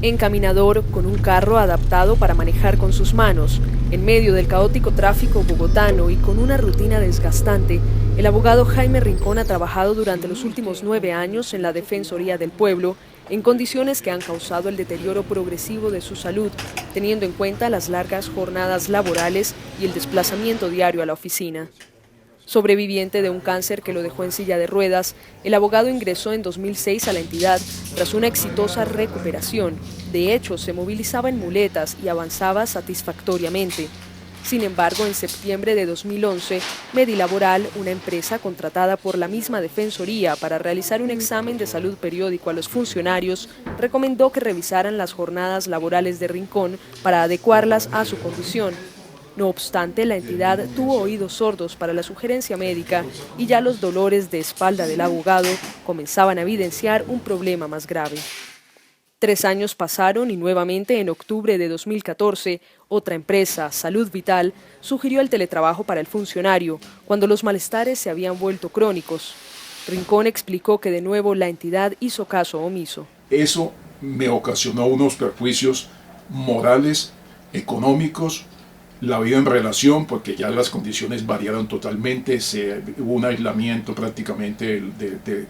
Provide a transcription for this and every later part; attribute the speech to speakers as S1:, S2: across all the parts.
S1: Encaminador, con un carro adaptado para manejar con sus manos, en medio del caótico tráfico bogotano y con una rutina desgastante, el abogado Jaime Rincón ha trabajado durante los últimos 9 años en la Defensoría del Pueblo, en condiciones que han causado el deterioro progresivo de su salud, teniendo en cuenta las largas jornadas laborales y el desplazamiento diario a la oficina. Sobreviviente de un cáncer que lo dejó en silla de ruedas, el abogado ingresó en 2006 a la entidad tras una exitosa recuperación. De hecho, se movilizaba en muletas y avanzaba satisfactoriamente. Sin embargo, en septiembre de 2011, Medilaboral, una empresa contratada por la misma Defensoría para realizar un examen de salud periódico a los funcionarios, recomendó que revisaran las jornadas laborales de Rincón para adecuarlas a su condición. No obstante, la entidad tuvo oídos sordos para la sugerencia médica y ya los dolores de espalda del abogado comenzaban a evidenciar un problema más grave. 3 años pasaron y nuevamente en octubre de 2014, otra empresa, Salud Vital, sugirió el teletrabajo para el funcionario, cuando los malestares se habían vuelto crónicos. Rincón explicó que de nuevo la entidad hizo caso omiso.
S2: Eso me ocasionó unos perjuicios morales, económicos, la vida en relación, porque ya las condiciones variaron totalmente, hubo un aislamiento prácticamente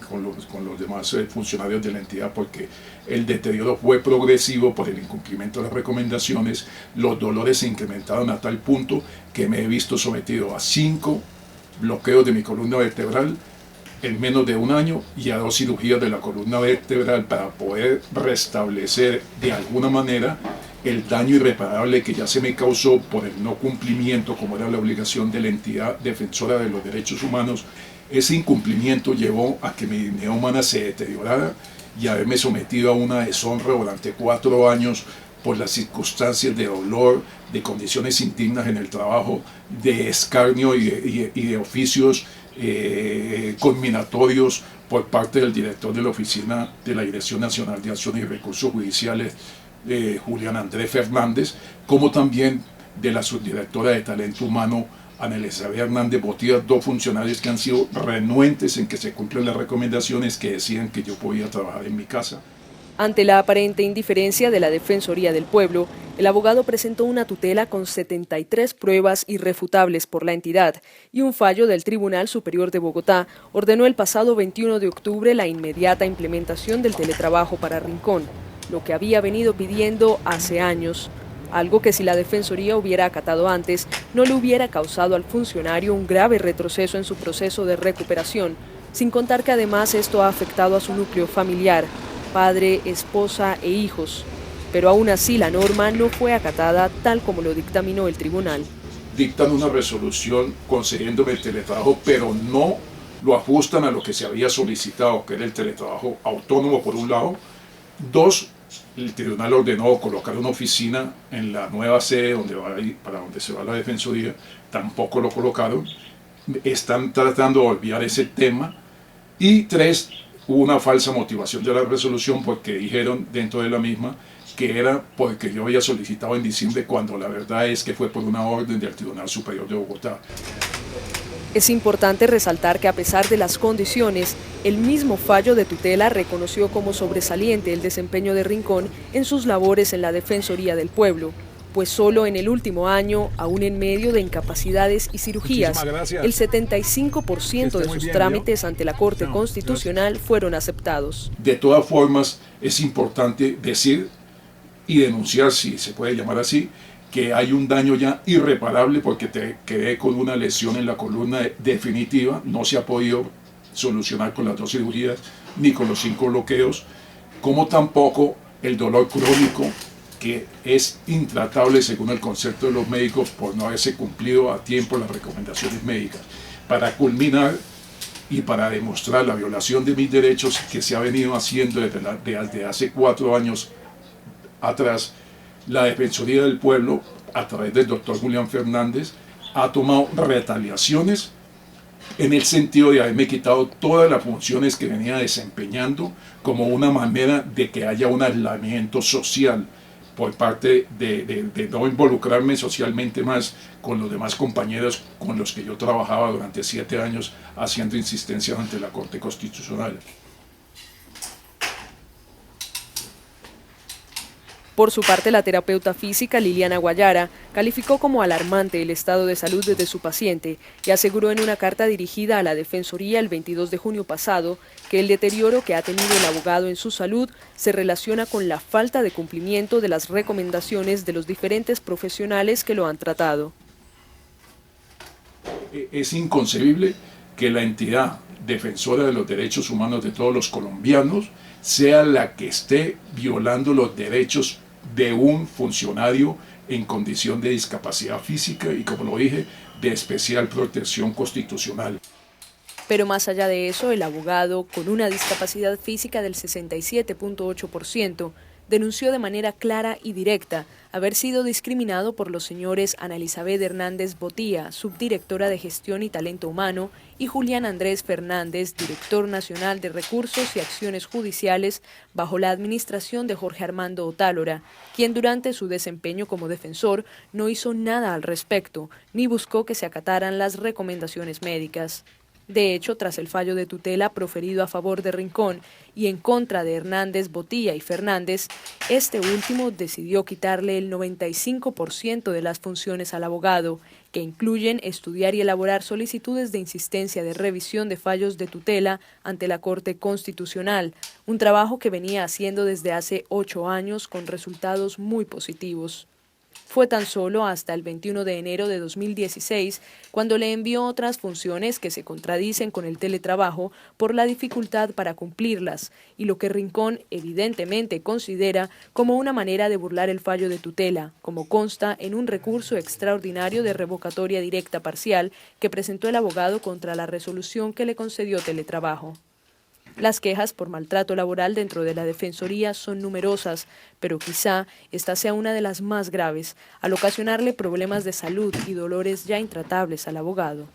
S2: con los demás funcionarios de la entidad, porque el deterioro fue progresivo por el incumplimiento de las recomendaciones, los dolores se incrementaron a tal punto que me he visto sometido a 5 bloqueos de mi columna vertebral en menos de un año y a 2 cirugías de la columna vertebral para poder restablecer de alguna manera el daño irreparable que ya se me causó por el no cumplimiento, como era la obligación de la entidad defensora de los derechos humanos. Ese incumplimiento llevó a que mi dignidad humana se deteriorara y a haberme sometido a una deshonra durante 4 años por las circunstancias de dolor, de condiciones indignas en el trabajo, de escarnio y de oficios conminatorios por parte del director de la Oficina de la Dirección Nacional de Acción y Recursos Judiciales, Julián Andrés Fernández, como también de la subdirectora de Talento Humano, Ana Elizabeth Hernández Botías, 2 funcionarios que han sido renuentes en que se cumplan las recomendaciones que decían que yo podía trabajar en mi casa.
S1: Ante la aparente indiferencia de la Defensoría del Pueblo, el abogado presentó una tutela con 73 pruebas irrefutables por la entidad y un fallo del Tribunal Superior de Bogotá ordenó el pasado 21 de octubre la inmediata implementación del teletrabajo para Rincón, lo que había venido pidiendo hace años, algo que si la Defensoría hubiera acatado antes, no le hubiera causado al funcionario un grave retroceso en su proceso de recuperación, sin contar que además esto ha afectado a su núcleo familiar, padre, esposa e hijos. Pero aún así la norma no fue acatada tal como lo dictaminó el tribunal.
S2: Dictan una resolución concediéndome el teletrabajo, pero no lo ajustan a lo que se había solicitado, que era el teletrabajo autónomo por un lado. 2, el tribunal ordenó colocar una oficina en la nueva sede para donde se va la Defensoría, tampoco lo colocaron. Están tratando de olvidar ese tema. Y 3, hubo una falsa motivación de la resolución porque dijeron dentro de la misma que era porque yo había solicitado en diciembre, cuando la verdad es que fue por una orden del Tribunal Superior de Bogotá.
S1: Es importante resaltar que a pesar de las condiciones, el mismo fallo de tutela reconoció como sobresaliente el desempeño de Rincón en sus labores en la Defensoría del Pueblo, pues solo en el último año, aún en medio de incapacidades y cirugías, el 75% de sus trámites ante la Corte Constitucional fueron aceptados.
S2: De todas formas, es importante decir y denunciar, si se puede llamar así, que hay un daño ya irreparable porque quedé con una lesión en la columna definitiva, no se ha podido solucionar con las 2 cirugías ni con los 5 bloqueos, como tampoco el dolor crónico, que es intratable según el concepto de los médicos por no haberse cumplido a tiempo las recomendaciones médicas. Para culminar y para demostrar la violación de mis derechos que se ha venido haciendo desde hace 4 años atrás, la Defensoría del Pueblo, a través del doctor Julián Fernández, ha tomado retaliaciones en el sentido de haberme quitado todas las funciones que venía desempeñando como una manera de que haya un aislamiento social por parte de no involucrarme socialmente más con los demás compañeros con los que yo trabajaba durante 7 años haciendo insistencias ante la Corte Constitucional.
S1: Por su parte, la terapeuta física Liliana Guayara calificó como alarmante el estado de salud de su paciente y aseguró en una carta dirigida a la Defensoría el 22 de junio pasado que el deterioro que ha tenido el abogado en su salud se relaciona con la falta de cumplimiento de las recomendaciones de los diferentes profesionales que lo han tratado.
S2: Es inconcebible que la entidad defensora de los derechos humanos de todos los colombianos sea la que esté violando los derechos de un funcionario en condición de discapacidad física y, como lo dije, de especial protección constitucional.
S1: Pero más allá de eso, el abogado, con una discapacidad física del 67.8%, denunció de manera clara y directa haber sido discriminado por los señores Ana Elizabeth Hernández Botía, subdirectora de Gestión y Talento Humano, y Julián Andrés Fernández, director nacional de Recursos y Acciones Judiciales, bajo la administración de Jorge Armando Otálora, quien durante su desempeño como defensor no hizo nada al respecto, ni buscó que se acataran las recomendaciones médicas. De hecho, tras el fallo de tutela proferido a favor de Rincón y en contra de Hernández, Botía y Fernández, este último decidió quitarle el 95% de las funciones al abogado, que incluyen estudiar y elaborar solicitudes de insistencia de revisión de fallos de tutela ante la Corte Constitucional, un trabajo que venía haciendo desde hace 8 años con resultados muy positivos. Fue tan solo hasta el 21 de enero de 2016 cuando le envió otras funciones que se contradicen con el teletrabajo por la dificultad para cumplirlas y lo que Rincón evidentemente considera como una manera de burlar el fallo de tutela, como consta en un recurso extraordinario de revocatoria directa parcial que presentó el abogado contra la resolución que le concedió teletrabajo. Las quejas por maltrato laboral dentro de la Defensoría son numerosas, pero quizá esta sea una de las más graves, al ocasionarle problemas de salud y dolores ya intratables al abogado.